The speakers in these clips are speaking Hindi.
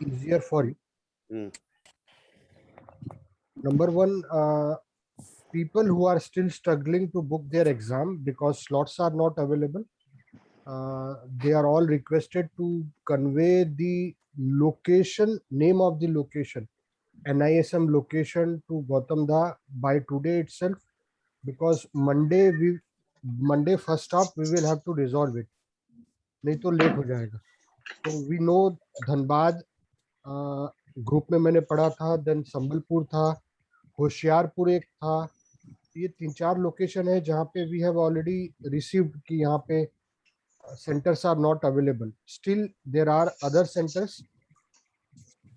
easier for you. Hmm. Number one, people who are still struggling to book their exam because slots are not available, they are all requested to convey the location, name of the location, NISM location to Gautam Da by today itself, because Monday first up we will have to resolve it, नहीं तो लेट हो जाएगा. तो वी नो धनबाद ग्रुप में मैंने पढ़ा था, देन संबलपुर था, होशियारपुर एक था. ये 3-4 लोकेशन है जहाँ पे वी हैव ऑलरेडी रिसीव्ड कि यहाँ पे centers are not available. Still there are other centers.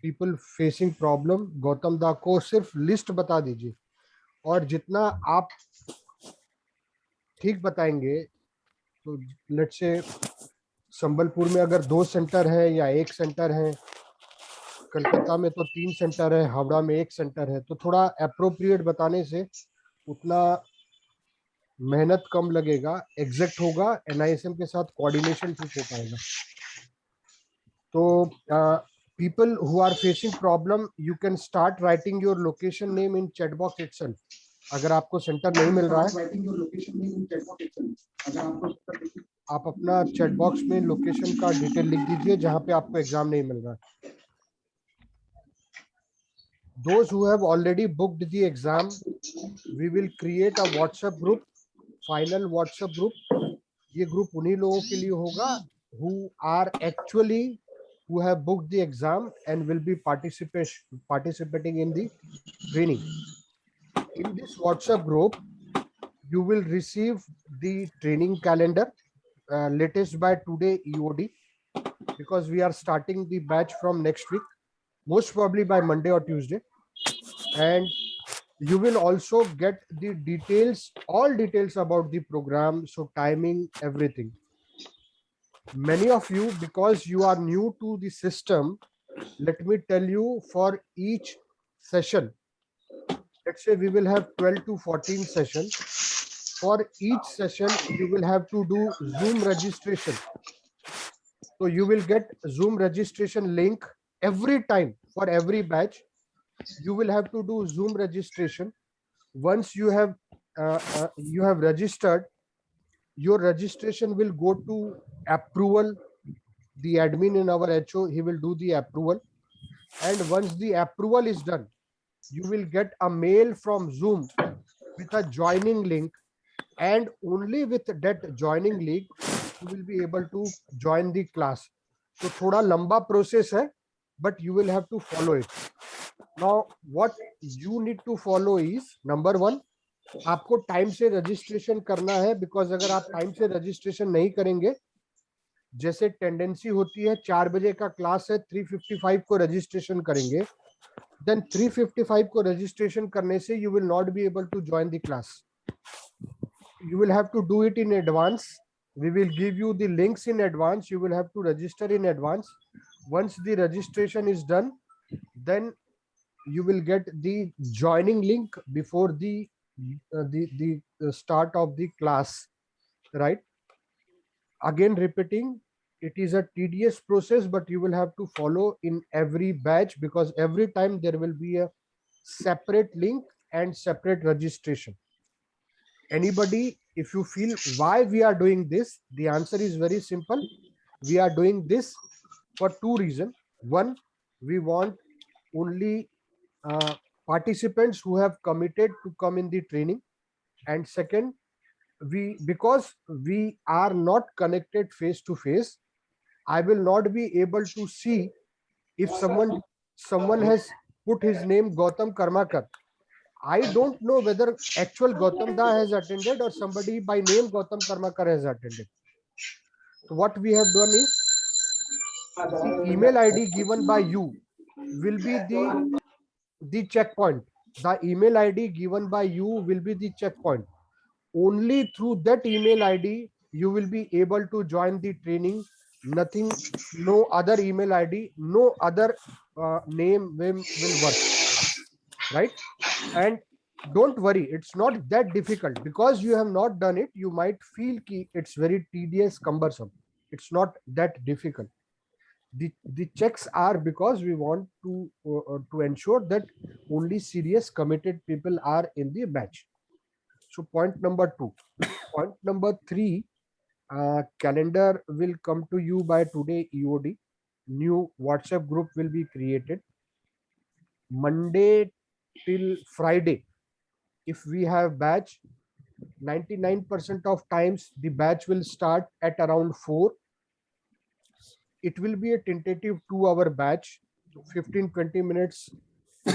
People facing problem. Gautam दा को सिर्फ लिस्ट बता दीजिए, और जितना आप ठीक बताएंगे, तो लेट्स से संबलपुर में अगर 2 सेंटर है या 1 सेंटर है, कलकत्ता में तो 3 सेंटर है, हावड़ा में 1 सेंटर है, तो थोड़ा अप्रोप्रिएट बताने से उतना मेहनत कम लगेगा, एग्जैक्ट होगा, NISM के साथ कोऑर्डिनेशन ठीक हो पाएगा. तो people who are facing problem, you can start writing your location name in chat box itself. अगर आपको सेंटर नहीं मिल रहा है, आप अपना चैट बॉक्स में लोकेशन का डिटेल लिख दीजिए जहां पे आपको एग्जाम नहीं मिल रहा है. Those who have already booked the exam, we will create a WhatsApp group, final WhatsApp group. ये ग्रुप उन्हीं लोगों के लिए होगा who are actually who have booked the exam and will be participating in the training. In this WhatsApp group, you will receive the training calendar, latest by today EOD, because we are starting the batch from next week, most probably by Monday or Tuesday. And you will also get the details, all details about the program, so timing, everything. Many of you, because you are new to the system, let me tell you, for each session, let's say we will have 12 to 14 sessions. For each session, you will have to do Zoom registration. So you will get Zoom registration link every time. For every batch, you will have to do Zoom registration. Once you have registered, your registration will go to approval. The admin in our HO, he will do the approval, and once the approval is done, you will get a mail from Zoom with a joining link, and only with that joining link you will be able to join the class. So thoda lamba process hai, but you will have to follow it. Now what you need to follow is, number one, आपको टाइम से रजिस्ट्रेशन करना है, बिकॉज अगर आप टाइम से रजिस्ट्रेशन नहीं करेंगे, जैसे टेंडेंसी होती है 4 बजे का क्लास है, 3:55 को रजिस्ट्रेशन करेंगे, देन 3:55 को रजिस्ट्रेशन करने से you will not be able to join the class. You will have to do it in advance. We will give you the links in advance. You will have to register in advance. Once the registration is done, then you will get the joining link before the start of the class, right? Again repeating, it is a tedious process, but you will have to follow in every batch, because every time there will be a separate link and separate registration. Anybody, if you feel why we are doing this, the answer is very simple. We are doing this for 2 reasons. One, we want only participants who have committed to come in the training, and second, because we are not connected face to face, I will not be able to see if someone has put his name Gautam Karmakar. I don't know whether actual Gautam Da has attended or somebody by name Gautam Karmakar has attended. So what we have done is, the email ID given by you will be the checkpoint. The email ID given by you will be the checkpoint. Only through that email ID you will be able to join the training. Nothing, no other email ID, no other name will work, right? And don't worry, it's not that difficult. Because you have not done it, you might feel ki it's very tedious, cumbersome. It's not that difficult. The checks are because we want to ensure that only serious committed people are in the batch. So point number 2. Point number 3, calendar will come to you by today EOD. New WhatsApp group will be created. Monday till Friday, if we have batch, 99% of times the batch will start at around 4. It will be a tentative 2-hour batch. 15-20 minutes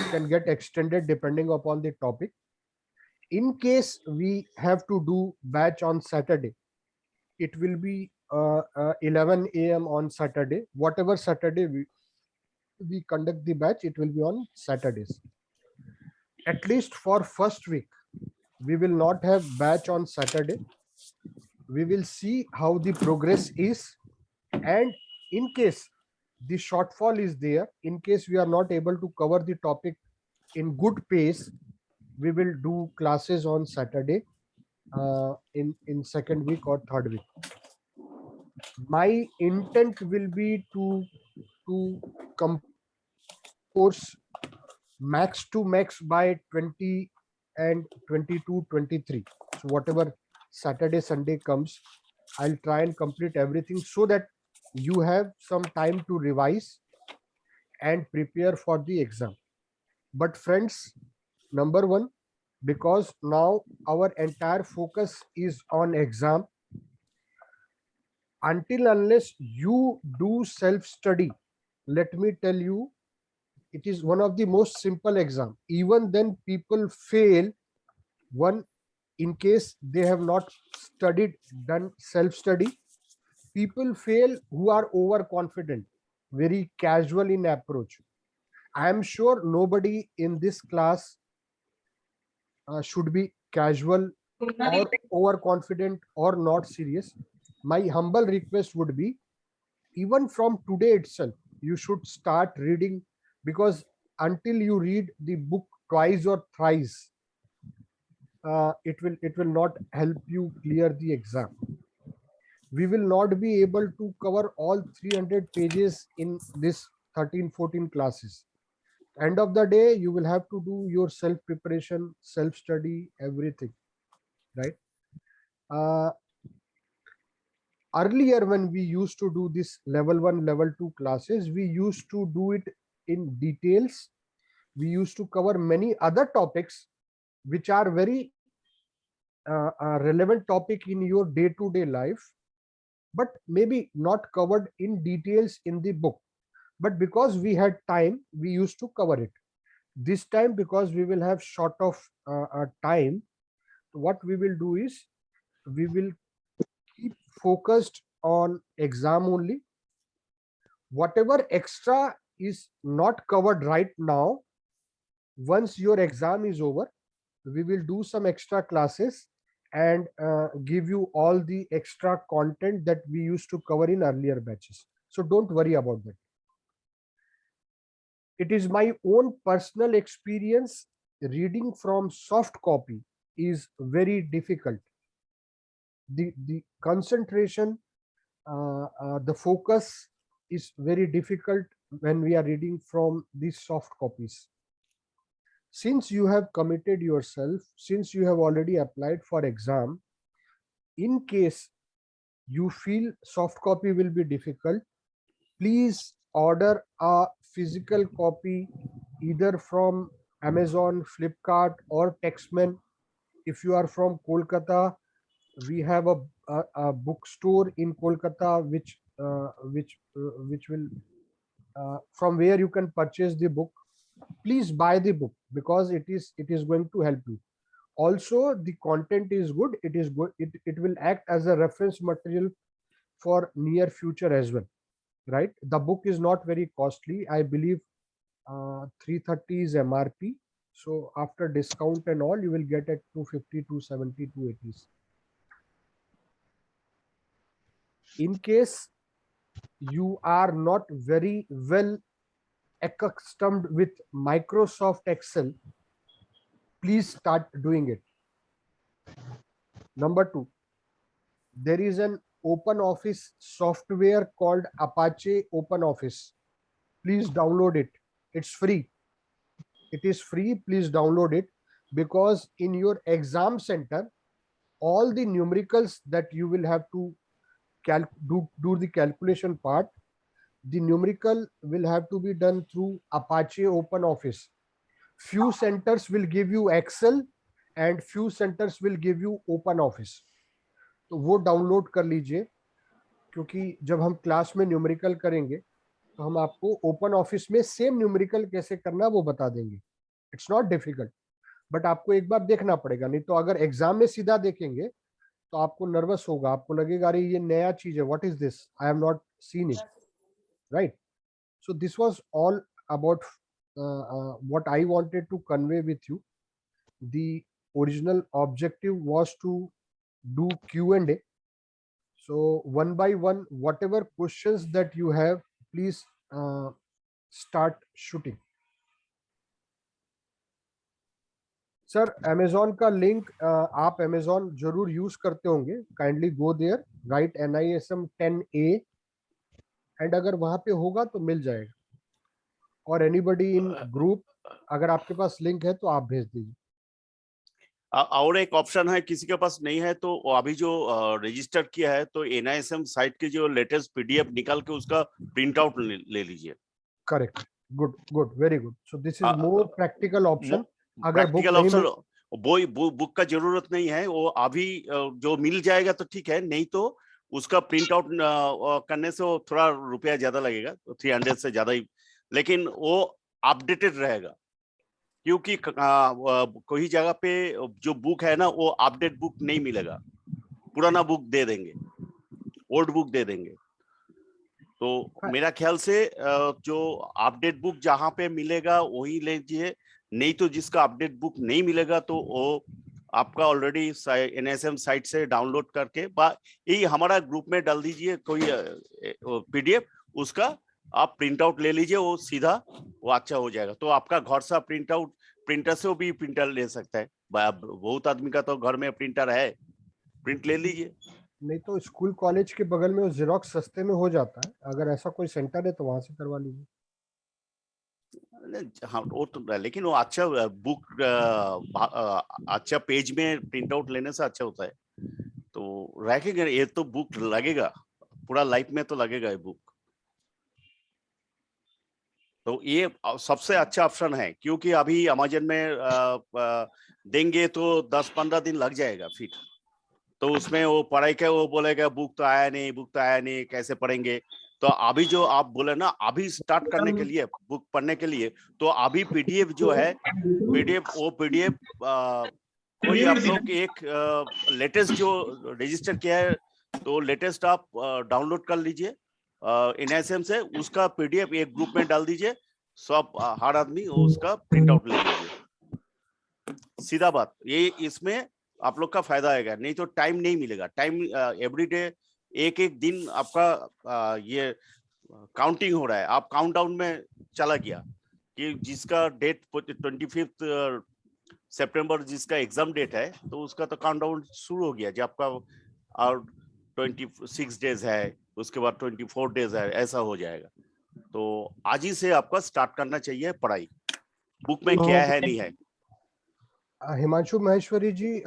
can get extended depending upon the topic. In case we have to do batch on Saturday, it will be 11 a.m. on Saturday. Whatever Saturday we conduct the batch, it will be on Saturdays. At least for first week, we will not have batch on Saturday. We will see how the progress is, and in case the shortfall is there, in case we are not able to cover the topic in good pace, we will do classes on Saturday in second week or third week. My intent will be to course max to max by 20 and 22, 23. So whatever Saturday, Sunday comes, I'll try and complete everything so that you have some time to revise and prepare for the exam. But friends, number one, because now our entire focus is on exam, until unless you do self-study, let me tell you, it is one of the most simple exam. Even then people fail, one, in case they have not studied, done self-study. People fail who are overconfident, very casual in approach. I am sure nobody in this class should be casual or overconfident or not serious. My humble request would be, even from today itself, you should start reading, because until you read the book twice or thrice, it will not help you clear the exam. We will not be able to cover all 300 pages in this 13-14 classes. End of the day, you will have to do your self preparation, self study, everything, right? Earlier, when we used to do this level 1, level 2 classes, we used to do it in details. We used to cover many other topics which are very relevant topic in your day-to-day life, but maybe not covered in details in the book. But because we had time, we used to cover it. This time, because we will have short of time, what we will do is we will keep focused on exam only. Whatever extra is not covered right now, once your exam is over, we will do some extra classes and give you all the extra content that we used to cover in earlier batches. So don't worry about that. It is my own personal experience. Reading from soft copy is very difficult. The concentration, the focus is very difficult when we are reading from these soft copies. Since you have committed yourself, since you have already applied for exam, in case you feel soft copy will be difficult, please order a physical copy either from Amazon, Flipkart, or Textman. If you are from Kolkata, we have a bookstore in Kolkata which will from where you can purchase the book. Please buy the book, because it is going to help you. Also, the content is good. It is good. It will act as a reference material for near future as well, right? The book is not very costly. I believe 330 is MRP. So after discount and all, you will get at 250, 270, 280. In case you are not very well accustomed with Microsoft Excel, please start doing it. Number 2, there is an open office software called Apache Open Office. Please download it. It's free. It is free. Please download it, because in your exam center, all the numericals that you will have to do the calculation part, the numerical will have to be done through Apache Open Office. Few centers will give you Excel and few centers will give you Open Office. तो वो डाउनलोड कर लीजिए, क्योंकि जब हम क्लास में न्यूमेरिकल करेंगे तो हम आपको ओपन ऑफिस में सेम न्यूमेरिकल कैसे करना वो बता देंगे. इट्स नॉट डिफिकल्ट, बट आपको एक बार देखना पड़ेगा, नहीं तो अगर एग्जाम में सीधा देखेंगे तो आपको नर्वस होगा, आपको लगेगा अरे ये नया चीज है, what is this, I have not seen it, right. So this was all about what I wanted to convey with you. The original objective was to do Q&A. So one by one, whatever questions that you have, please start shooting. Sir Amazon का लिंक आप Amazon जरूर यूज करते होंगे. Kindly go there, right NISM 10A, and अगर वहां पे होगा तो मिल जाएगा. और एनीबडी इन ग्रुप, अगर आपके पास लिंक है तो आप भेज दीजिए. और एक ऑप्शन है, किसी के पास नहीं है तो अभी जो रजिस्टर किया है तो NISM साइट के जो लेटेस्ट PDF निकाल के उसका प्रिंट आउट ले लीजिए. Correct, good good, very good. So this is more practical option. अगर प्रैक्टिकल ऑप्शन वो बुक का जरूरत नहीं है, वो अभी जो मिल जाएगा तो ठीक है, नहीं तो उसका प्रिंट आउट करने से वो थोड़ा रुपया ज्यादा लगेगा, तो 300 से ज्यादा ही, लेकिन वो अपडेटेड रहेगा. क्योंकि कोई जगह पे जो बुक है ना वो अपडेट बुक नहीं मिलेगा, पुराना बुक दे देंगे, ओल्ड बुक दे देंगे. तो मेरा ख्याल से जो अपडेट बुक जहां पे मिलेगा वही लीजिए, नहीं तो जिसका अपडेट बुक नहीं मिलेगा तो वो आपका ऑलरेडी NISM साइट से डाउनलोड करके यही हमारा ग्रुप में डाल दीजिए कोई PDF, उसका आप प्रिंट आउट ले लीजिए, वो सीधा वो अच्छा हो जाएगा. तो आपका घर से प्रिंट आउट, प्रिंटर से भी प्रिंटर ले सकता है. बहुत आदमी का तो घर में प्रिंटर है, प्रिंट ले लीजिए. नहीं तो स्कूल कॉलेज के बगल में वो जेरोक्स सस्ते में हो जाता है, अगर ऐसा कोई सेंटर है तो वहां से करवा लीजिए. हाँ वो तो, लेकिन वो अच्छा बुक अच्छा पेज में प्रिंट आउट लेने से अच्छा होता है. तो रखेंगे, ये तो बुक लगेगा पूरा लाइफ में, तो लगेगा ये बुक. तो ये सबसे अच्छा ऑप्शन है, क्योंकि अभी अमेज़न में देंगे तो 10-15 दिन लग जाएगा. फिर तो उसमें वो पढ़ाई का वो बोलेगा बुक तो आया नहीं, बुक तो आया नहीं, कैसे पढ़ेंगे. तो अभी जो आप बोले ना, अभी स्टार्ट करने के लिए बुक पढ़ने के लिए, तो अभी PDF जो है, PDF कोई आप लोग एक लेटेस्ट जो रजिस्टर किया है तो लेटेस्ट आप डाउनलोड कर लीजिए NISM से, उसका PDF एक ग्रुप में डाल दीजिए, सब हर आदमी उसका प्रिंट आउट ले लीजिए. सीधा बात, ये इसमें आप लोग का फायदा आएगा. नहीं तो टाइम नहीं मिलेगा. टाइम एवरीडे एक दिन आपका ये काउंटिंग हो रहा है, आप काउंटडाउन में चला गया कि जिसका डेट 25 सितंबर जिसका एग्जाम डेट है, तो उसका तो काउंटडाउन शुरू हो गया. जब आपका और 26 डेज है, उसके बाद 24 डेज है, ऐसा हो जाएगा. तो आज ही से आपका स्टार्ट करना चाहिए पढ़ाई, बुक में क्या है नहीं है. हिमांशु महेश्वरी जी,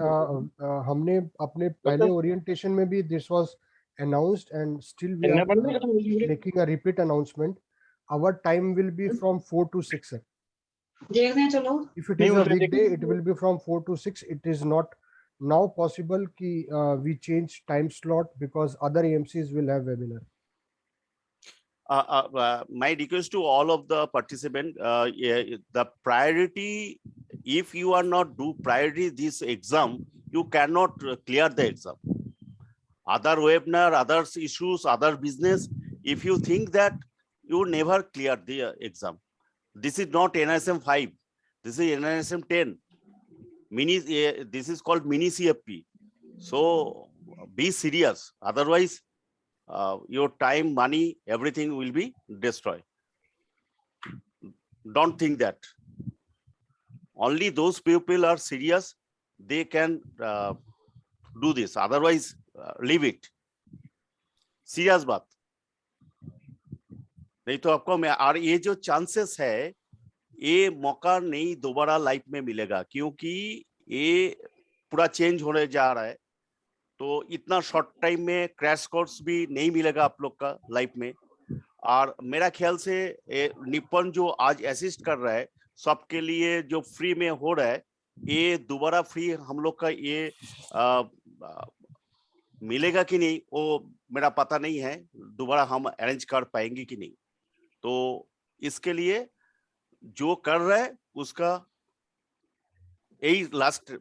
हमने अपने पहले ओरिएंटेशन में भी this was announced and still we are making a repeat announcement. Our time will be from 4 to 6. If it is a weekday, it will be from 4 to 6. It is not now possible ki we change time slot because other AMCs will have webinar. My request to all of the participants, the priority, if you are not do priority this exam, you cannot clear the exam. Other webinar, other issues, other business, if you think that you never clear the exam. This is not NISM 5, this is NISM 10. This is called mini CFP. So be serious, otherwise your time, money, everything will be destroyed. Don't think that. Only those people are serious, they can do this. Otherwise, leave it. Serious बात। नहीं तो आपको और ये जो चांसेस है, ये मौका नहीं दोबारा लाइफ में मिलेगा, क्योंकि ये पूरा चेंज होने जा रहा है। तो इतना शॉर्ट टाइम में क्रैश कोर्स भी नहीं मिलेगा आप लोग का लाइफ में। और मेरा ख्याल से निप्पन जो आज असिस्ट कर रहा है सबके लिए, जो फ्री में हो रहा है, ये दोबारा फ्री हम लोग का ये मिलेगा कि नहीं वो मेरा पता नहीं है, दोबारा हम अरेंज कर पाएंगे कि नहीं। तो इसके लिए जो कर रहा है उसका यही लास्ट,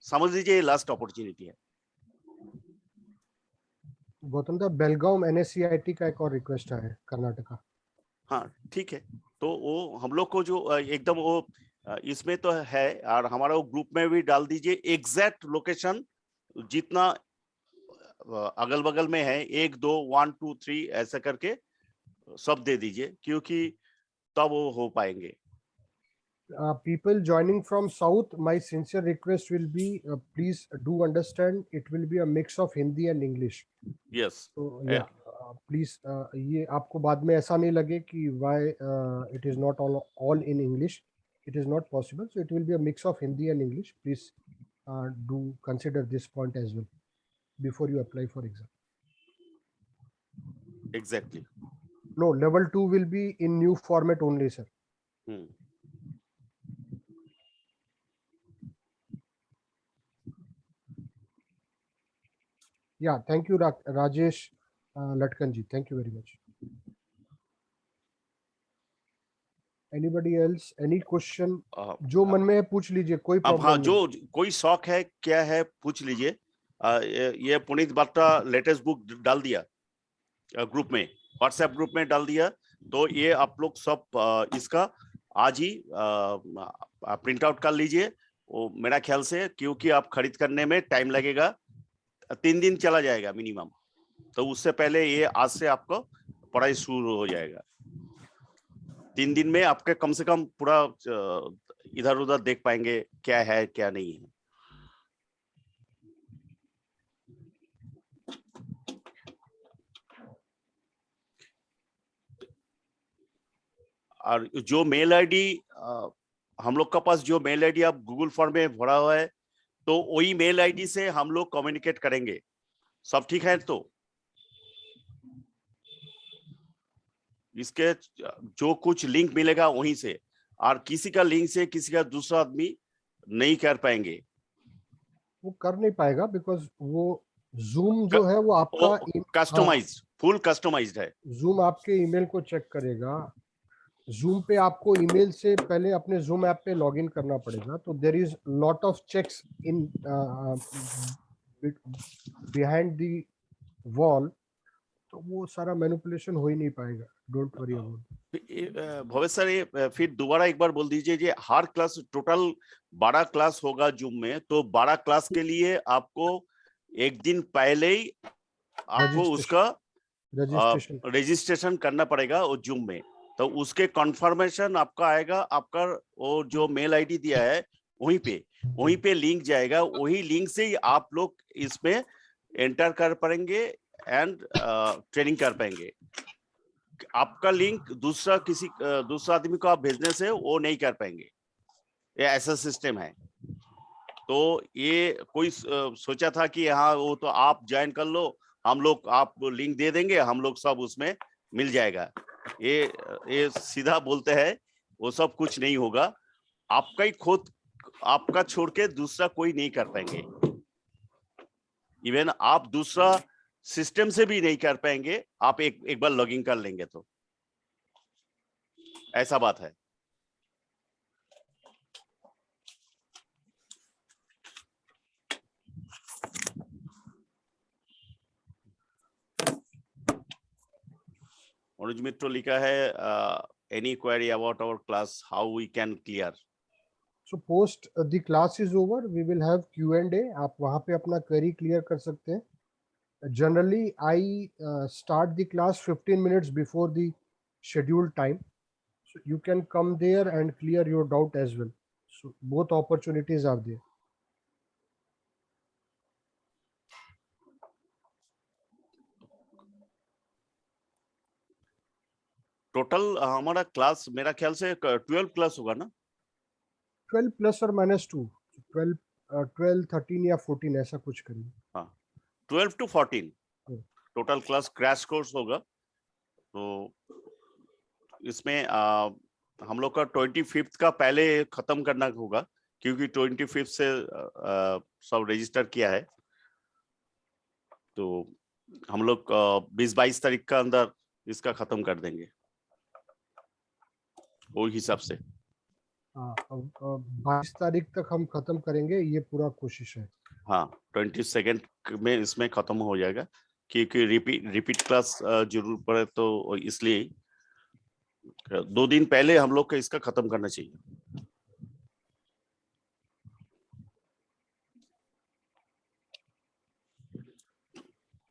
समझ लीजिए लास्ट अपॉर्चुनिटी है। गौतम दा, बेलगाम NSCIT का एक और रिक्वेस्ट है कर्नाटका। हाँ ठीक है, तो वो हम लोग को जो एकदम वो इसमें तो है, और हमारा वो ग्रुप में भी डाल दीजिए एग्जैक्ट लोकेशन, जितना अगल बगल में है, 1 2 1 2 3 ऐसा करके सब दे दीजिए, क्योंकि तब वो हो पाएंगे। People joining from south, my sincere request will be, please do understand, it will be a mix of Hindi and English. Yes So yeah, please, ये आपको बाद में ऐसा नहीं लगे कि why it is not all in English. It is not possible. So it will be a mix of Hindi and English. Please do consider this point as well before you apply for exam. Exactly. No, level 2 will be in new format only, sir. Yeah, thank you, Rajesh Latkanji. Thank you very much. Anybody else? Any question? जो मन में है पूछ लीजिए, कोई अब प्रॉब्लम हाँ, नहीं। जो कोई शौक है क्या है पूछ लीजिए। ये पुनीत बात्रा लेटेस्ट बुक डाल दिया ग्रुप में, व्हाट्सएप ग्रुप में डाल दिया। तो ये आप लोग सब इसका आज ही प्रिंट आउट कर लीजिए। वो मेरा ख्याल से, क्योंकि आप खरीद करने में टाइम लगेगा, 3 दिन चला जाएगा मिनिमम। तो उससे पहले ये आज से आपको पढ़ाई शुरू हो जाएगा। 3 दिन में आपके कम से कम पूरा इधर उधर देख पाएंगे क्या है क्या नहीं है। और जो मेल आईडी हम लोग का पास, जो मेल आईडी आप गूगल फॉर्म में भरा हुआ है, तो वही मेल आईडी से हम लोग कम्युनिकेट करेंगे। सब ठीक है? तो इसके जो कुछ लिंक मिलेगा वहीं से, और किसी का लिंक से किसी का दूसरा आदमी नहीं कर पाएंगे। वो कर नहीं पाएगा, बिकॉज वो जूम जो है वो आपका कस्टमाइज, फुल कस्टमाइज्ड है। जूम आपके ईमेल को चेक करेगा। जूम पे आपको ईमेल से पहले अपने जूम ऐप पे लॉगिन करना पड़ेगा। तो there is lot of checks in behind the wall, तो वो सारा मैनिपुलेशन हो ही नहीं पाएगा। Don't worry about. Bhavesh sir, ये फिर दोबारा एक बार बोल दीजिए, ये हर क्लास टोटल 12 क्लास होगा जूम में, तो 12 क्लास के लिए आपको एक दिन पहले ही आपको उसका रजिस्ट्रेशन करना पड़ेगा वो जूम में। तो उसके कंफर्मेशन आपका आएगा, आपका वो जो मेल आईडी दिया है वहीं पे लिंक जाएगा। वही लिंक से ही आप लोग इसमें एंटर कर पाएंगे एंड ट्रेनिंग कर पाएंगे। आपका लिंक दूसरा आदमी को आप भेजने से वो नहीं कर पाएंगे। ये ऐसा सिस्टम है। तो ये कोई सोचा था कि हाँ वो तो आप ज्वाइन कर लो, हम लोग आप लिंक दे देंगे, हम लोग सब उसमें मिल जाएगा। ये सीधा बोलते हैं, वो सब कुछ नहीं होगा। आपका ही खुद, आपका छोड़ के दूसरा कोई नहीं कर पाएंगे। इवन आप दूसरा सिस्टम से भी नहीं कर पाएंगे। आप एक बार लॉगिन कर लेंगे तो ऐसा बात है। अनुज मित्र लिखा है, any query about our class, how we can clear? So post the class is over, we will have Q&A. आप वहाँ पे अपना query clear कर सकते हैं. Generally, I start the class 15 minutes before the scheduled time. So you can come there and clear your doubt as well. So both opportunities are there. Total हमारा क्लास मेरा ख्याल से 12 क्लास होगा ना? 12 प्लस और माइनस 2, 12 13 या 14 ऐसा कुछ करिए। हाँ, 12 to 14 hmm. Total class crash course होगा। तो इसमें हम लोग का 25th का पहले खत्म करना होगा, क्योंकि 25th से सब रजिस्टर किया है। तो हम लोग 20-22 तारीख का अंदर इसका खत्म कर देंगे वो हिसाब से। हाँ, 22 तारीख तक हम खत्म करेंगे, ये पूरा कोशिश है। हाँ, 22 में इसमें खत्म हो जाएगा, क्योंकि रिपीट क्लास जरूर पड़े, तो इसलिए 2 दिन पहले हम लोग का इसका खत्म करना चाहिए।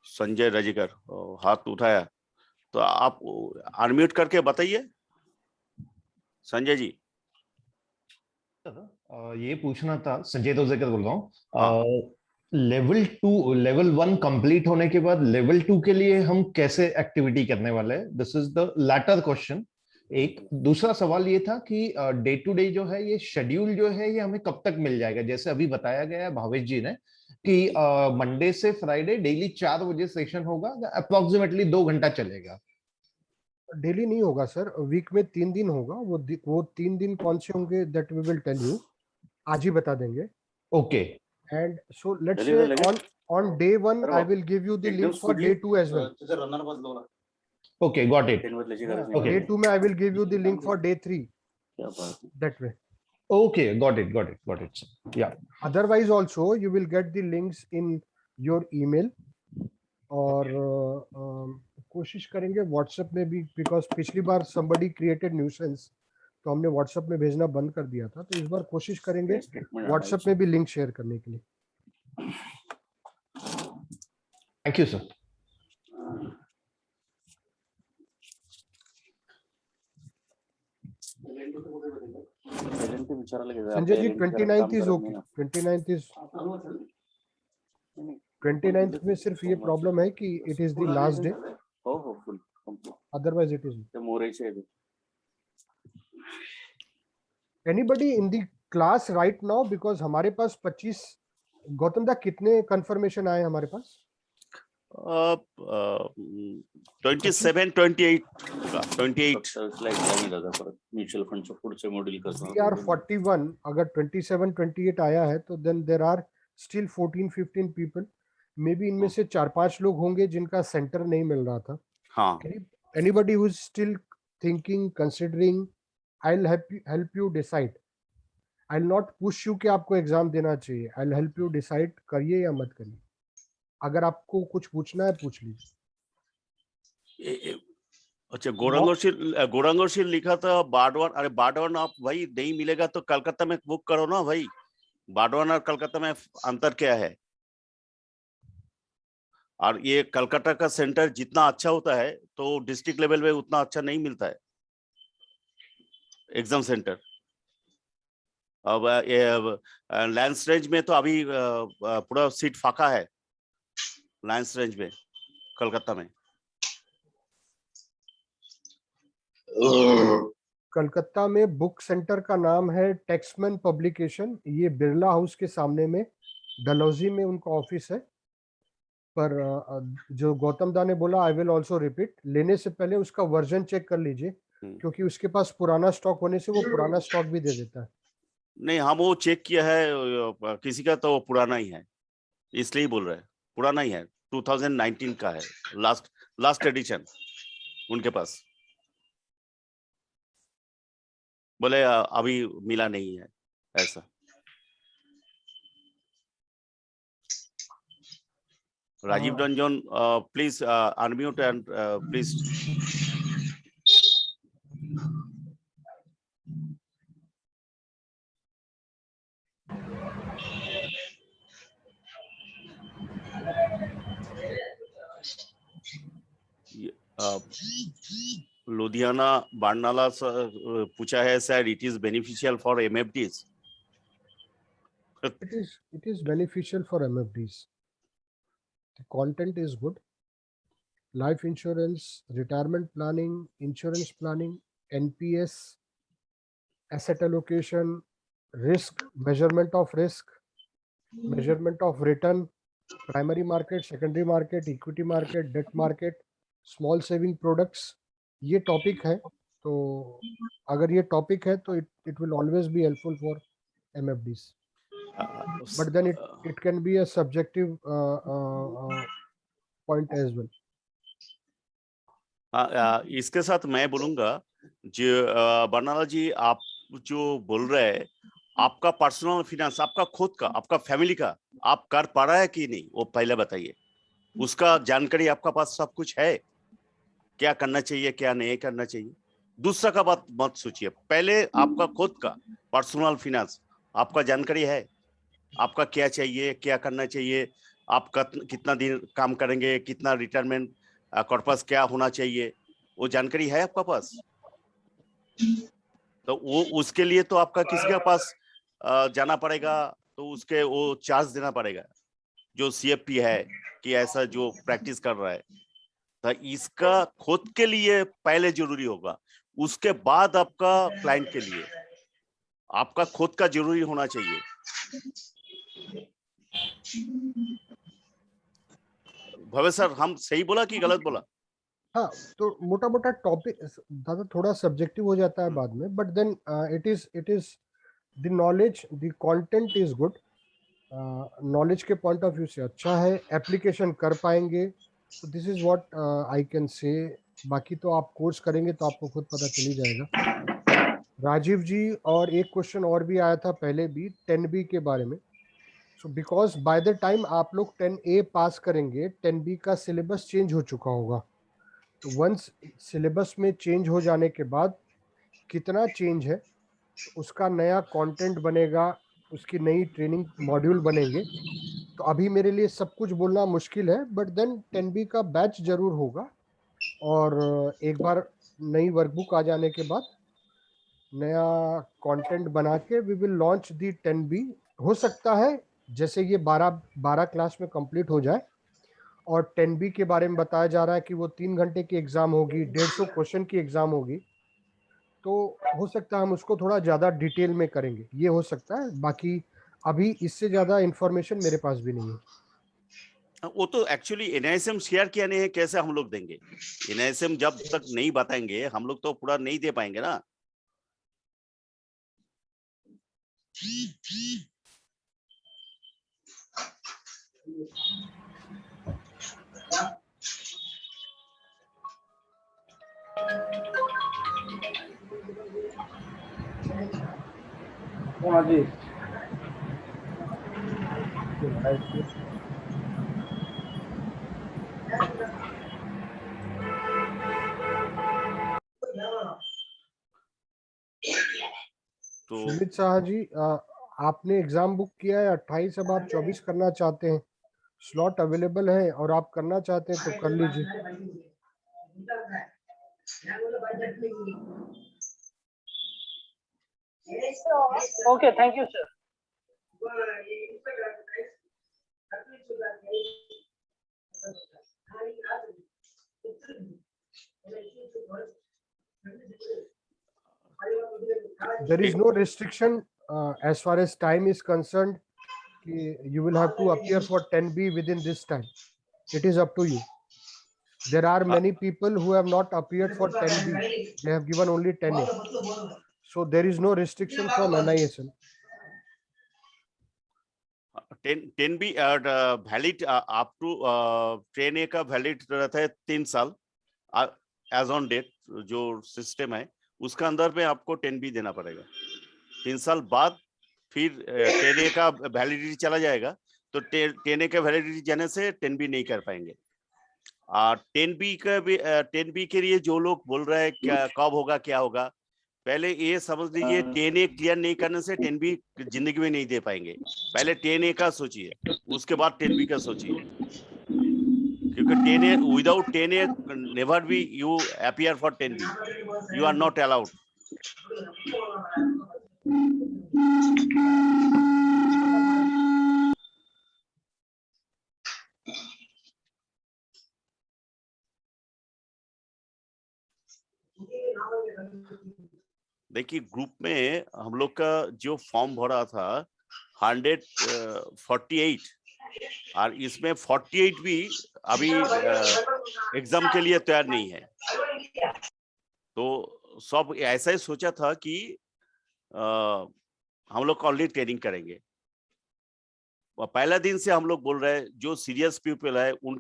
संजय रजिकर हाथ उठाया, तो आप अनम्यूट करके बताइए संजय जी। ये पूछना था, संजय दोजेकर बोल रहा हाँ। हूँ। लेवल 1 कंप्लीट होने के बाद लेवल 2 के लिए हम कैसे एक्टिविटी करने वाले हैं? This is the latter question. एक दूसरा सवाल ये था कि डे टू डे जो है ये शेड्यूल जो है ये हमें कब तक मिल जाएगा? जैसे अभी बताया गया है भावेश जी ने कि मंडे से फ्राइडे डेली 4 बजे सेशन होगा, अप्रोक्सीमेटली 2 घंटा चलेगा। डेली नहीं होगा सर, वीक में 3 दिन होगा। वो 3 दिन कौन से होंगे that we will tell you, आज ही बता देंगे। Okay, and so let's say on day 1 I will give you the link for day 2 as well. Okay, got it. Day 2 में I will give you the link for day 3 that way. Okay, got it. Yeah. Otherwise also you will get the links in your email, और कोशिश करेंगे व्हाट्सएप में भी, बिकॉज पिछली बार somebody created nuisance तो हमने व्हाट्सएप में भेजना बंद कर दिया था। तो इस बार कोशिश करेंगे व्हाट्सएप में भी लिंक शेयर करने के लिए। Thank you sir. Sanjay ji 29th is okay, 29th में सिर्फ ये प्रॉब्लम है कि it is the last day, otherwise it is anybody in the class right now, because हमारे पास 25 गौतम दा कितने कंफर्मेशन आए हमारे पास? 27, 28 28 म्युच्युअल फंडचं पुढचे मॉड्यूल कसं We are 41, अगर 27 28 आया है तो then there are still 14 15 people, may be इनमें से 4-5 लोग होंगे जिनका सेंटर नहीं मिल रहा था। हाँ, Anybody who is still thinking, considering, I'll help you decide. I'll not push you कि आपको एग्जाम देना चाहिए, I'll help you decide करिए या मत करिए। अगर आपको कुछ पूछना है पूछ लीजिए। अच्छा, गोरंगोशील लिखा था बाडवान। अरे बाडवान आप भाई नहीं मिलेगा तो कलकत्ता में बुक करो ना भाई। बाडवान और कलकत्ता में अंतर क्या है? और ये कलकत्ता का सेंटर जितना अच्छा होता है तो डिस्ट्रिक्ट लेवल में उतना अच्छा नहीं मिलता है एग्जाम सेंटर। अब लायंस रेंज में तो अभी पूरा सीट फाका है लायंस रेंज में कलकत्ता में। कलकत्ता में बुक सेंटर का नाम है टेक्समैन पब्लिकेशन, ये बिरला हाउस के सामने में डलहौजी में उनका ऑफिस है। पर जो गौतम दा ने बोला आई विल आल्सो रिपीट, लेने से पहले उसका वर्जन चेक कर लीजिए, क्योंकि उसके पास पुराना स्टॉक होने से वो पुराना स्टॉक भी दे देता है। नहीं, हम वो चेक किया है किसी का, तो वो पुराना ही है, इसलिए बोल रहे हैं पुराना ही है। 2019 का है, लास्ट एडिशन उनके पास। बोले अभी मिला नहीं है ऐसा। Rajiv Ranjan please unmute and please. Ludhiana Barnala पूछा है sir, it is beneficial for MFDs? It is beneficial for MFDs. The content is good. life insurance, retirement planning, insurance planning, NPS, asset allocation, risk, measurement of risk, measurement of return, primary market, secondary market, equity market, debt market, small saving products. ये टॉपिक है, तो अगर ये टॉपिक है तो it will always be helpful for MFDs. But then it can be a subjective point as well. इसके साथ मैं बोलूंगा जो बर्नाला जी आप जो बोल रहे हैं, आपका पर्सनल फिनेंस, आपका खुद का, आपका फैमिली का आप कर पा रहा है कि नहीं, वो पहले बताइए। उसका जानकारी आपका पास सब कुछ है, क्या करना चाहिए क्या नहीं करना चाहिए। दूसरा का बात मत सोचिए, पहले आपका खुद का पर्सनल फिनेंस आपका जानकारी है, आपका क्या चाहिए क्या करना चाहिए, आप कितना दिन काम करेंगे, कितना रिटायरमेंट कॉर्पस क्या होना चाहिए, वो जानकारी है आपका पास। तो वो उसके लिए तो आपका किसी के पास जाना पड़ेगा, तो उसके वो चार्ज देना पड़ेगा जो CFP है कि ऐसा जो प्रैक्टिस कर रहा है। तो इसका खुद के लिए पहले जरूरी होगा, उसके बाद आपका क्लाइंट के लिए आपका खुद का जरूरी होना चाहिए। भवे सर, हम सही बोला कि गलत बोला? हाँ, तो मोटा मोटा टॉपिक दादा थोड़ा सब्जेक्टिव हो जाता है बाद में, but then it is the knowledge, the content is good, knowledge के पॉइंट ऑफ व्यू से अच्छा है, एप्लीकेशन कर पाएंगे, तो this is what I can say. बाकी तो आप कोर्स करेंगे तो आपको खुद पता चल ही जाएगा। राजीव जी, और एक क्वेश्चन और भी आया था पहले भी 10B के बारे में। So because by the time आप लोग 10A पास करेंगे, 10B का सिलेबस चेंज हो चुका होगा। तो वंस सिलेबस में चेंज हो जाने के बाद कितना चेंज है, उसका नया कंटेंट बनेगा, उसकी नई ट्रेनिंग मॉड्यूल बनेंगे। तो अभी मेरे लिए सब कुछ बोलना मुश्किल है, बट देन 10B का बैच जरूर होगा, और एक बार नई वर्कबुक आ जाने के बाद नया कंटेंट बना के we will launch the 10B। हो सकता है जैसे ये 12 क्लास में कंप्लीट हो जाए, और 10B के बारे में बताया जा रहा है कि वो 3 घंटे की एग्जाम होगी, 150 क्वेश्चन की एग्जाम होगी, तो हो सकता है हम उसको थोड़ा ज़्यादा डिटेल में करेंगे, ये हो सकता है। बाकी अभी इससे ज़्यादा इंफॉर्मेशन मेरे पास भी नहीं है। वो तो एक्चुअली NISM शेयर किया नहीं है, कैसे हम लोग देंगे? NISM जब तक नहीं बताएंगे हम लोग तो पूरा नहीं दे पाएंगे ना। हाँ जी। तो सुमित शाह जी, आपने एग्जाम बुक किया है 28, अब आप 24 करना चाहते हैं, स्लॉट अवेलेबल है और आप करना चाहते हैं तो कर लीजिए। Okay, thank you sir. There is no restriction as far as time is concerned. You will have to appear for 10B within this time. It is up to you. There are many people who have not appeared for 10B. They have given only 10A. So there is no restriction from NISM. 10B valid up to 10A का वैलिड रहता है 3 साल एज ऑन डेट। जो सिस्टम है उसका अंदर में आपको 10B देना पड़ेगा। 3 साल बाद फिर 10A का वैलिडिटी चला जाएगा, तो 10A का वैलिडिटी जाने से 10B नहीं कर पाएंगे। 10B के लिए जो लोग बोल रहे हैं क्या कब होगा क्या होगा, पहले ये समझ लीजिए 10A क्लियर नहीं करने से 10B जिंदगी में नहीं दे पाएंगे। पहले 10A का सोचिए, उसके बाद 10B का सोचिए, क्योंकि 10A without 10A never be you appear for 10B, you are not allowed. देखिए ग्रुप में हम लोग का जो फॉर्म भरा था 148 और इसमें 48 भी अभी एग्जाम के लिए तैयार नहीं है। तो सब ऐसा ही सोचा था कि हम लोग ऑनली ट्रेनिंग करेंगे। पहला दिन से हम लोग बोल रहे हैं जो सीरियस पीपल है उन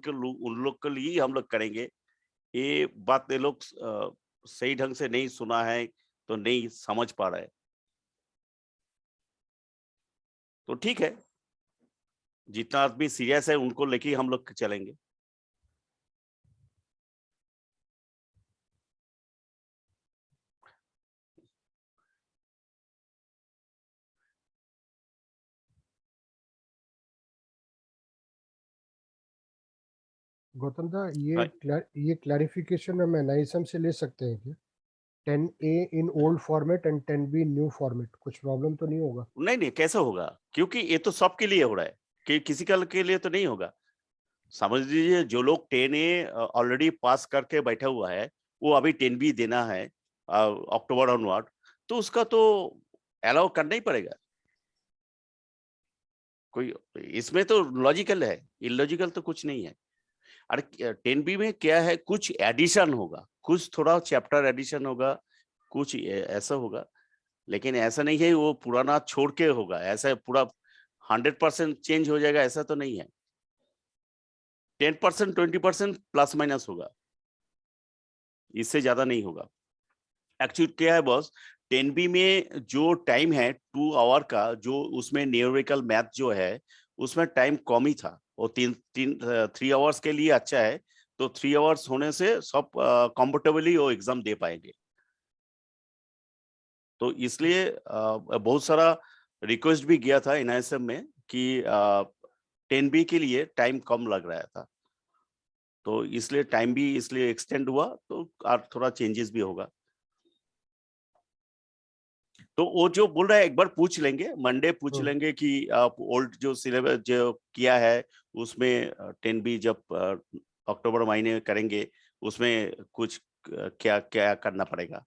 लोग के लिए हम लोग करेंगे। ये बात ये लोग सही ढंग से नहीं सुना है तो नहीं समझ पा रहा है। तो ठीक है, जितना आदमी सीरियस है उनको लेके हम लोग चलेंगे। गौतम दा, ये क्लैरिफिकेशन हम एनाइसम से ले सकते हैं क्या? 10A in old format and 10B in new format, कुछ प्रॉब्लम तो नहीं होगा? नहीं कैसे होगा, क्योंकि ये तो सबके लिए हो रहा है कि किसी का के लिए तो नहीं होगा। समझ लीजिए जो लोग 10A ऑलरेडी पास करके बैठा हुआ है वो अभी 10B देना है अक्टूबर ऑनवर्ड, तो उसका तो अलाउ करना ही पड़ेगा। कोई इसमें तो लॉजिकल है, इलॉजिकल तो कुछ नहीं है। अरे 10B में क्या है, कुछ एडिशन होगा, कुछ थोड़ा चैप्टर एडिशन होगा, कुछ ऐसा होगा, लेकिन ऐसा नहीं है वो पुराना छोड़ के होगा, ऐसा पूरा 100% चेंज हो जाएगा, ऐसा तो नहीं है। 10% 20% प्लस माइनस होगा, इससे ज्यादा नहीं होगा। एक्चुअली क्या है बॉस, 10B में जो टाइम है 2 आवर का, जो उसमें न्यूमेरिकल मैथ जो है उसमें टाइम कम ही था। वो 3 आवर्स के लिए अच्छा है, तो 3 आवर्स होने से सब कंफर्टेबली वो एग्जाम दे पाएंगे। तो इसलिए बहुत सारा रिक्वेस्ट भी गया था एनआईएसएम में कि 10B के लिए टाइम कम लग रहा था, तो इसलिए टाइम भी इसलिए एक्सटेंड हुआ, तो और थोड़ा चेंजेस भी होगा। तो वो जो बोल रहा है एक बार पूछ लेंगे, मंडे पूछ लेंगे कि आप ओल्ड जो सिलेबस जो किया है उसमें 10B जब अक्टूबर महीने में करेंगे उसमें कुछ क्या क्या करना पड़ेगा,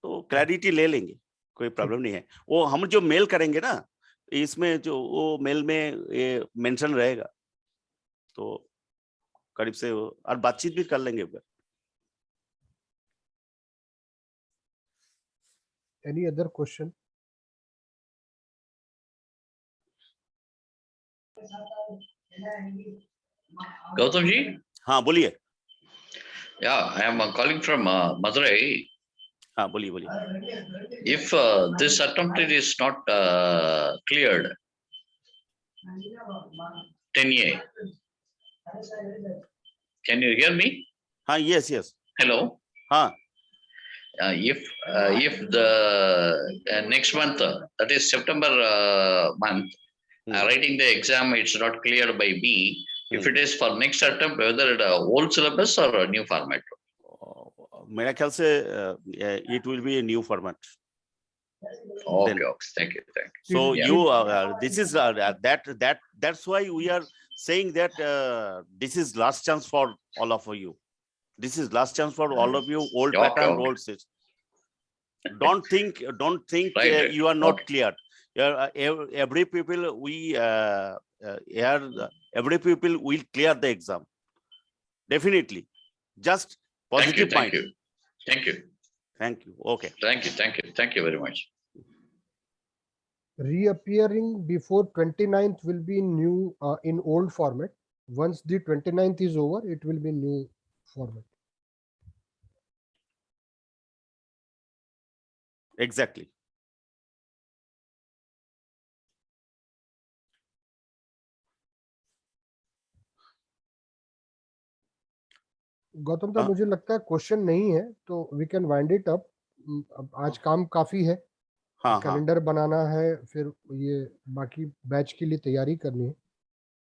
तो क्लैरिटी ले लेंगे, कोई प्रॉब्लम नहीं है। वो हम जो मेल करेंगे ना, इसमें जो वो मेल में ये मेंशन रहेगा, तो करीब से और बातचीत भी कर लेंगे। Any other question? Gautam ji? हाँ बोलिए। Yeah, I am calling from Madurai. हाँ बोलिए बोलिए। If this attempt is not cleared, 10A, can you hear me? हाँ यस यस। Hello. हाँ If the next month, that is September month, writing the exam, it's not cleared by me. If it is for next attempt, whether it old syllabus or a new format. मेरा ख्याल से it will be a new format. Okay, Then. okay. Thank you. So Yeah. you this is that's why we are saying that this is last chance for all of you. This is last chance for all of you. Old Okay, pattern, okay. old system. Don't think Right. you are not Okay. clear. Every people every people will clear the exam. Definitely. Just positive Thank mind. you. Thank you. Thank you. Okay. Thank you very much. Reappearing before 29th will be new in old format. Once the 29th is over, it will be new format. Exactly. Gautam दा, मुझे लगता है क्वेश्चन नहीं है, तो we can wind it up. आज काम काफी है, हाँ कैलेंडर बनाना है, फिर ये बाकी बैच के लिए तैयारी करनी है।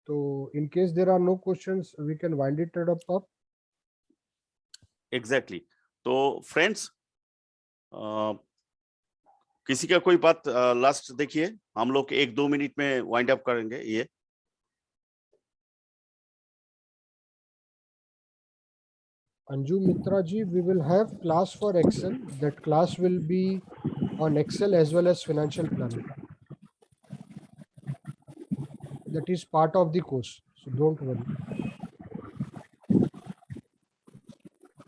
तो in case there are no questions, we can wind it up. Exactly. तो फ्रेंड्स, किसी का कोई बात लास्ट देखिए, हम लोग 1-2 मिनट में वाइंड अप करेंगे ये। Anju Mitra ji, we will have class for Excel. That class will be on Excel as well as financial planning. That is part of the course, so don't worry.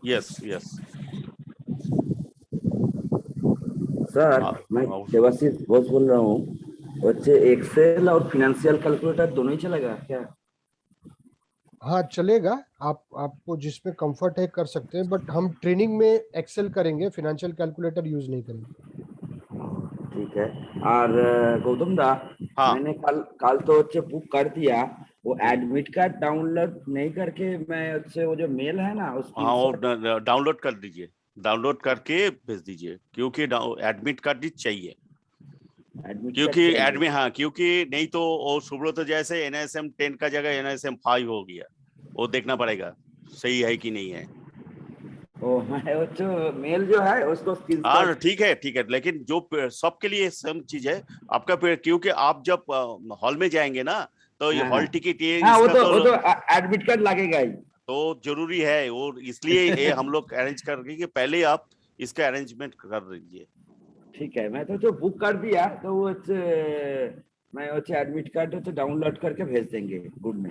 Yes, yes. Sir हाँ, मैं हाँ, देवाशीष बोस बोल रहा हूँ। बच्चे एक्सेल और फिनेंशियल कैलकुलेटर दोनों ही चलेगा क्या? हाँ चलेगा, आपको जिसमें कंफर्ट है कर सकते हैं, बट हम ट्रेनिंग में एक्सेल करेंगे, फिनेंशियल कैलकुलेटर यूज नहीं करेंगे। ठीक है। और गौतम दा, हाँ, मैंने कल तो अच्छे बुक कर दिया। वो एडमिट कार्ड डाउनलोड नहीं करके मैं अच्छे वो जो मेल है ना उसकी हाँ, वो डाउनलोड कर दीजिए, डाउनलोड करके भेज दीजिए, क्योंकि एडमिट कार्ड ही चाहिए, एडमिट क्योंकि कार्ड चाहिए। एडमिट, हाँ, क्योंकि नहीं तो वो सुब्रत जैसे NSM 10 का जगह NSM 5 हो गया, वो देखना पड़ेगा सही है कि नहीं है। ओ मैं वो जो मेल जो है उसको हाँ ठीक है, ठीक है, लेकिन जो सबके लिए सेम चीज है आपका, क्योंकि आप जब हॉल में जाएंगे ना, तो ये हाँ हॉल हाँ टिकट ये हाँ, इसका वो तो तो एडमिट कार्ड लगेगा ही। तो जरूरी है वो, इसलिए ये हम लोग अरेंज कर रहे हैं कि पहले आप इसका अरेंजमेंट कर दीजिए। ठीक है, मैं तो जो बुक कर दिया तो वो मैं अच्छे एडमिट कार्ड तो डाउनलोड करके भेज देंगे गुड में।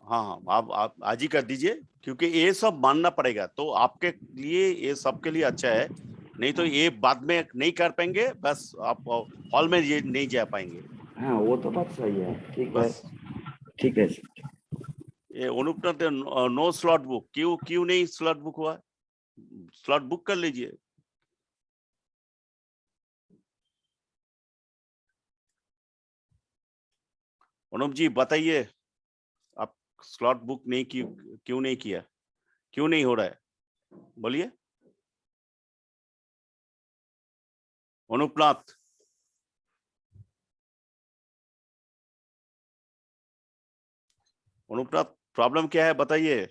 हाँ हाँ, आप आज ही कर दीजिए, क्योंकि ये सब मानना पड़ेगा, तो आपके लिए ये सबके लिए अच्छा है, नहीं तो ये बाद में नहीं कर पाएंगे, बस आप हॉल में ये नहीं जा पाएंगे। हाँ वो तो बात सही है। ठीक है, बस ठीक है। ये अनुपनाथ नो स्लॉट बुक, क्यों नहीं स्लॉट बुक हुआ? स्लॉट बुक कर लीजिए। अनुप जी बताइए, आप स्लॉट बुक नहीं की, क्यों नहीं किया, क्यों नहीं हो रहा है, बोलिए अनुपनाथ। अनुपनाथ, प्रॉब्लम क्या है बताइए।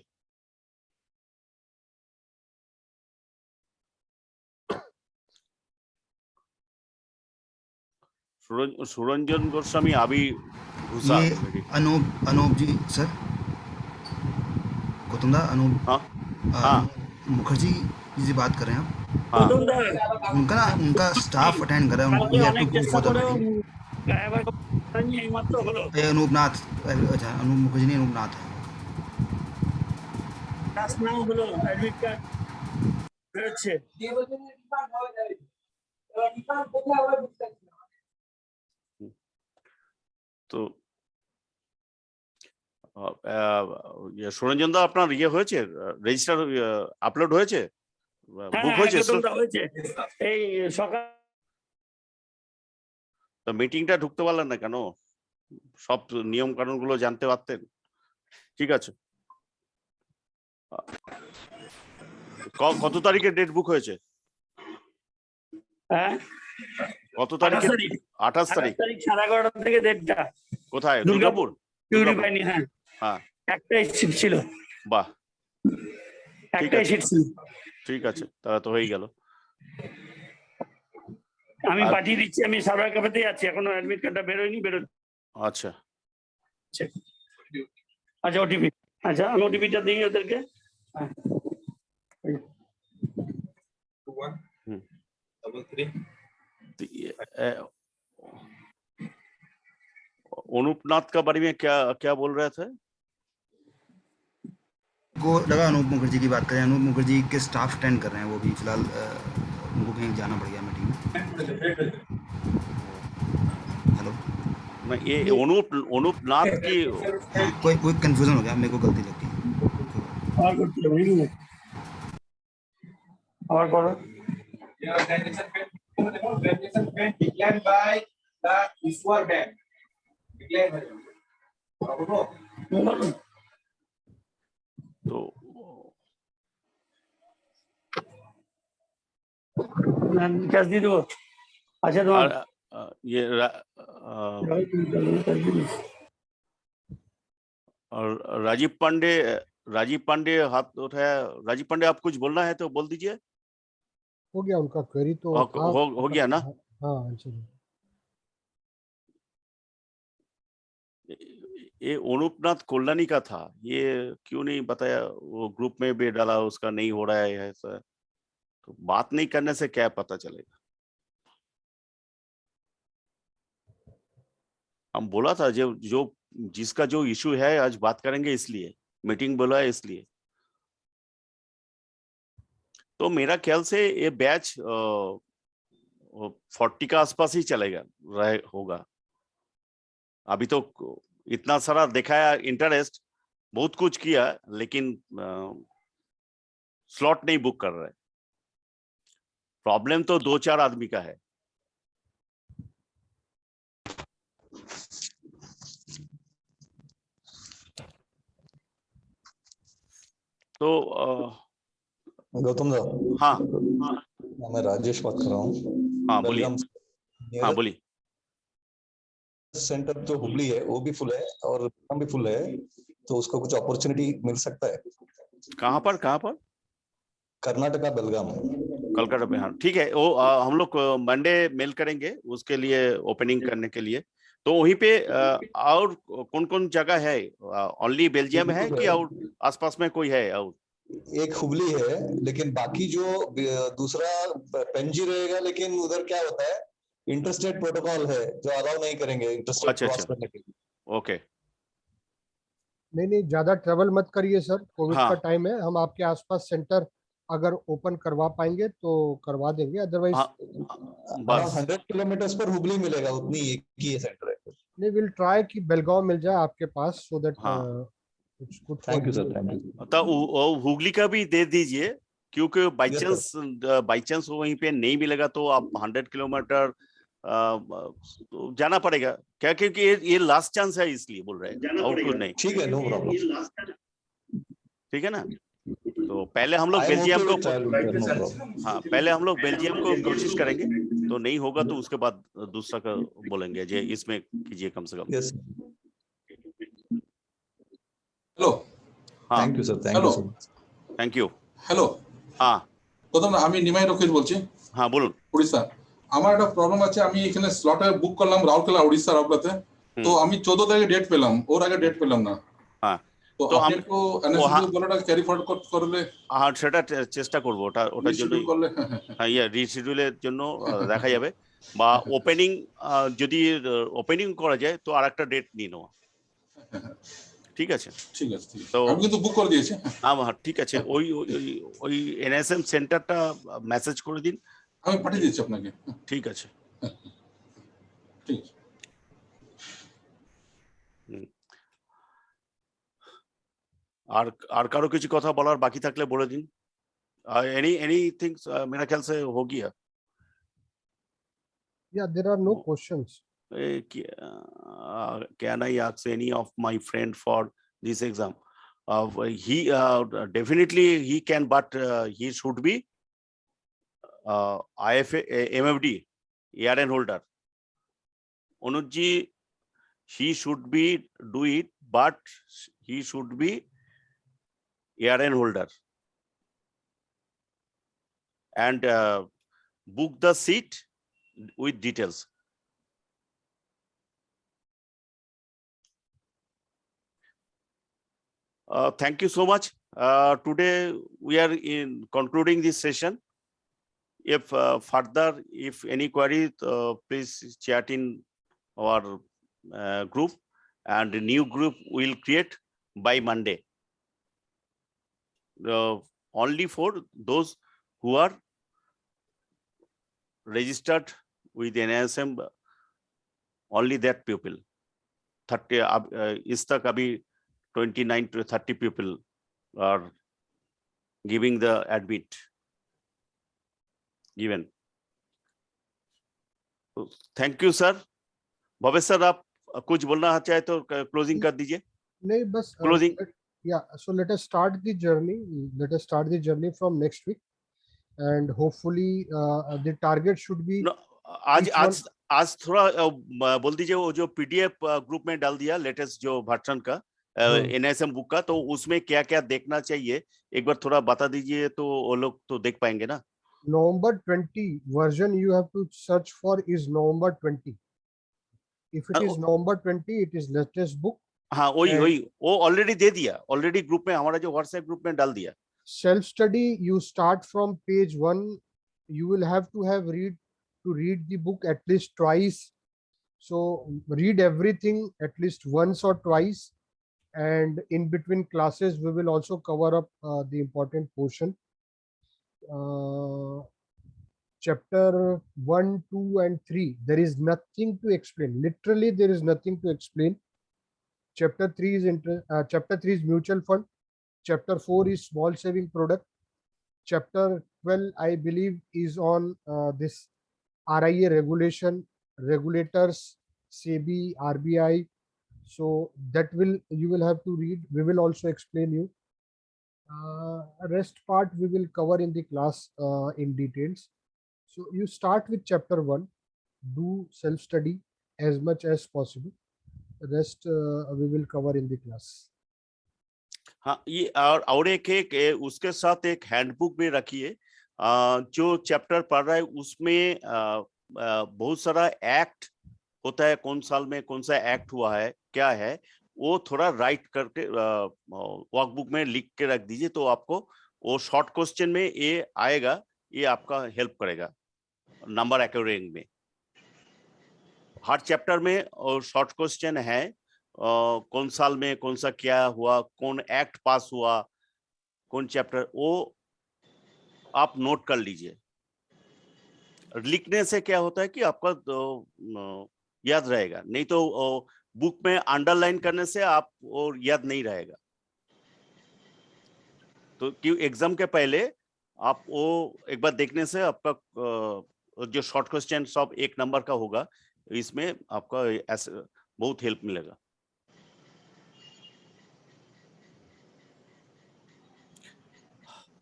सुरंजन गोस्वामी अभी घुसा ये मेरी। अनूप जी सर, गौतम दा, हाँ हाँ अनूप मुखर्जी जी से बात कर रहे हैं आप? हाँ, उनका स्टाफ अटेंड कर रहा है, we have to go for the meeting. Anupnath, अच्छा अनूप मुखर्जी नहीं, अनूपनाथ है। তো সুরঞ্জন দা আপনার ইয়ে হয়েছে, রেজিস্টার আপলোড হয়েছে, বুক হয়েছে, এই সকাল তো মিটিংটা ঢুকতে পারলেন না কেন? সব নিয়ম কানুন গুলো জানতে পারতেন। ঠিক আছে, কত তারিখে ডেট বুক হয়েছে? হ্যাঁ কত তারিখে? 28 তারিখ। 11:30 থেকে 1:30। কোথায়? দুর্গাপুর। পাইনি, হ্যাঁ হ্যাঁ, একটাই সিট ছিল। বাহ, একটাই সিট ছিল। ঠিক আছে, তাহলে তো হয়ে গেল। আমি পাঠিয়ে দিচ্ছি, আমি সার্ভার ক্যাফেতেই আছি, এখনো অ্যাডমিট কার্ডটা বেরোয়নি, আচ্ছা আচ্ছা ওটিপি, আচ্ছা আমি ওটিপিটা দিই ওদেরকে। अनुपनाथ का बारे में क्या क्या बोल रहे थे? को लगा अनूप मुखर्जी की बात करें, अनूप मुखर्जी के स्टाफ अटेंड कर रहे हैं, वो भी फिलहाल उनको कहीं जाना पड़ गया मीटिंग में। हेलो, मैं ये अनुपनाथ की कोई कंफ्यूजन हो गया, मेरे को गलती लगती है। और करो declared by the issuer bank. Declared by तो कैश दी दो। अच्छा तो ये और राजीव पांडे हाथ उठाया। राजीव पांडे, आप कुछ बोलना है तो बोल दीजिए। हो गया उनका क्वेरी तो हो गया ना? हाँ चलिए। ये अनुपनाथ कोल्लानी का था, ये क्यों नहीं बताया? वो ग्रुप में भी डाला, उसका नहीं हो रहा है ऐसा। तो बात नहीं करने से क्या पता चलेगा? हम बोला था जो जो जिसका जो इशू है आज बात करेंगे, इसलिए मीटिंग बोला है, इसलिए। तो मेरा ख्याल से ये बैच 40 का आसपास ही चलेगा होगा। अभी तो इतना सारा दिखाया इंटरेस्ट, बहुत कुछ किया, लेकिन स्लॉट नहीं बुक कर रहे। प्रॉब्लम तो 2-4 आदमी का है। तो गौतम दा, हाँ मैं राजेश बात कर रहा हूँ। हाँ बोलिए। बेलगाम से। हाँ बोलिए। सेंटर जो हुबली है वो भी फुल है और बेलगाम भी फुल है, तो उसको कुछ अपॉर्चुनिटी मिल सकता है? कहाँ पर? कर्नाटका बेलगाम। कलकत्ता में। हाँ ठीक है, वो हम लोग मंडे मेल करेंगे उसके लिए, ओपनिंग करने के लिए। तो वहीं पे और कौन कौन जगह है? ओनली बेल्जियम है कि और आसपास में कोई है? और एक हुबली है, लेकिन बाकी जो दूसरा पेंजी रहेगा, लेकिन उधर क्या होता है, इंटरस्टेट प्रोटोकॉल है जो अलाउ नहीं करेंगे इंटरस्टेट क्रॉस करने के लिए। ओके। नहीं, ज्यादा ट्रेवल मत करिए सर, कोविड हाँ। का टाइम है। हम आपके आसपास सेंटर अगर ओपन करवा पाएंगे तो करवा देंगे, अदरवाइज बस 100 किलोमीटर पर हुबली मिलेगा, उतनी एक ही सेंटर है। नहीं, विल ट्राई कि बेलगांव मिल जाए आपके पास, so that it's good. Thank you sir, thank you. तो हुगली का भी दे दीजिए, क्योंकि बाई Yes, चांस वहीं पे नहीं मिलेगा तो आप 100 किलोमीटर जाना पड़ेगा क्या? क्योंकि ये लास्ट चांस है, इसलिए बोल रहे हैं, और कुछ नहीं। ठीक है, नो प्रॉब्लम। ठीक है ना? तो पहले हम लोग बेल्जियम को हाँ पहले हम लोग बेल्जियम को कोशिश करेंगे, तो नहीं होगा तो उसके बाद दूसरा का बोलेंगे, जे इसमें कीजिए कम से कम। यस, হ্যালো हाँ thank you sir, thank you sir. Thank you. Hello हाँ প্রথম না আমি নিমাই রকেশ বলছি हाँ बोलूন। উড়িষ্যা। আমার একটা প্রবলেম আছে, আমি এখানে স্লটে বুক করলাম রাউরকেলা উড়িষ্যা রাউরকেলাতে, তো আমি 14 তারিখে ডেট পেলাম, ওর আগে ডেট পেলাম না। हाँ তো তো আপনি একটু এনএসএস বলাটা ক্যারি ফরওয়ার্ড করলে हाँ সেটা চেষ্টা করব, ওটার জন্য। রিশিডিউল করলে হ্যাঁ রিশিডিউলের জন্য দেখা যাবে, বা ওপেনিং যদি ওপেনিং করা যায় তো আরেকটা ডেট নিয়ে নেওয়া। ঠিক আছে, ঠিক আছে, ঠিক আছে। তো আমি কিন্তু বুক করে দিয়েছি। হ্যাঁ ঠিক আছে, ওই এনএসএম সেন্টারটা মেসেজ করে দিন, আমি পাঠিয়ে দিচ্ছি আপনাকে। ঠিক আছে। ঠিক আছে। আর কারো কিছু কথা বলার বাকি থাকলে বলে দিন। এনিথিং मेरा ख्याल से हो गया। Yeah, there are no questions. Can I ask any of my friend for this exam? He definitely he can, but he should be IFA MFD ARN holder. Anuji, he should be do it, but he should be ARN holder and book the seat with details. Thank you so much. Today we are in concluding this session. If further, if any query, please chat in our group, and a new group will create by Monday. Only for those who are registered with NISM, only that people. 30 इस तक अभी 29 to 30 people are giving the admit given. Thank you sir. Bhavesh sir, आप कुछ बोलना चाहे तो क्लोजिंग कर दीजिए। नहीं, बस Closing. Yeah, so let us start the journey. Let us start the journey from next week, and hopefully the target should be No, आज थोड़ा बोल दीजिए, वो जो पीडीएफ ग्रुप में डाल दिया लेटेस्ट जो वर्जन का एनएसएम बुक का, तो उसमें क्या क्या देखना चाहिए एक बार थोड़ा बता दीजिए, तो वो लोग तो देख पाएंगे ना। November 20 version you have to search for is November 20. If it is November 20, it is latest book. हाँ वही And- वही वो ऑलरेडी दे दिया, ऑलरेडी ग्रुप में, हमारा जो व्हाट्सएप ग्रुप में डाल दिया। self study, you start from page 1. You will have to read the book at least twice. So read everything at least once or twice, and in between classes we will also cover up the important portion. Chapter 1, 2 and 3, there is nothing to explain. Literally there is nothing to explain. Chapter 3 is mutual fund. Chapter 4 is small saving product. Chapter 12, I believe, is on this RIA regulation, regulators, SEBI, RBI. So that you will have to read. We will also explain you. Rest part we will cover in the class in details. So you start with chapter 1, do self study as much as possible. Rest we will cover in the class. हाँ ये और एक उसके साथ एक हैंडबुक भी रखिए। जो चैप्टर पढ़ रहा है उसमें बहुत सारा एक्ट होता है, कौन साल में कौन सा एक्ट हुआ है, क्या है, वो थोड़ा राइट करके वर्कबुक में लिख के रख दीजिए, तो आपको वो शॉर्ट क्वेश्चन में ये आएगा, ये आपका हेल्प करेगा नंबर एक्यूरेटिंग में। हर चैप्टर में और शॉर्ट क्वेश्चन है, कौन साल में कौन सा क्या हुआ, कौन एक्ट पास हुआ, कौन चैप्टर, वो आप नोट कर लीजिए। लिखने से क्या होता है कि आपका याद रहेगा, नहीं तो बुक में अंडरलाइन करने से आप वो याद नहीं रहेगा। तो क्यों एग्जाम के पहले आप वो एक बार देखने से आपका जो शॉर्ट क्वेश्चन सब 1 नंबर का होगा, इसमें आपका ऐसे बहुत हेल्प मिलेगा।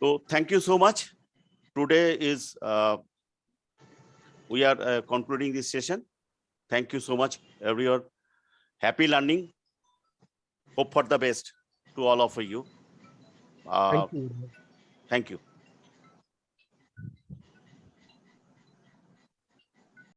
So thank you so much. Today is we are concluding this session. Thank you so much, everyone. Happy learning. Hope for the best to all of you. Thank you. Thank you.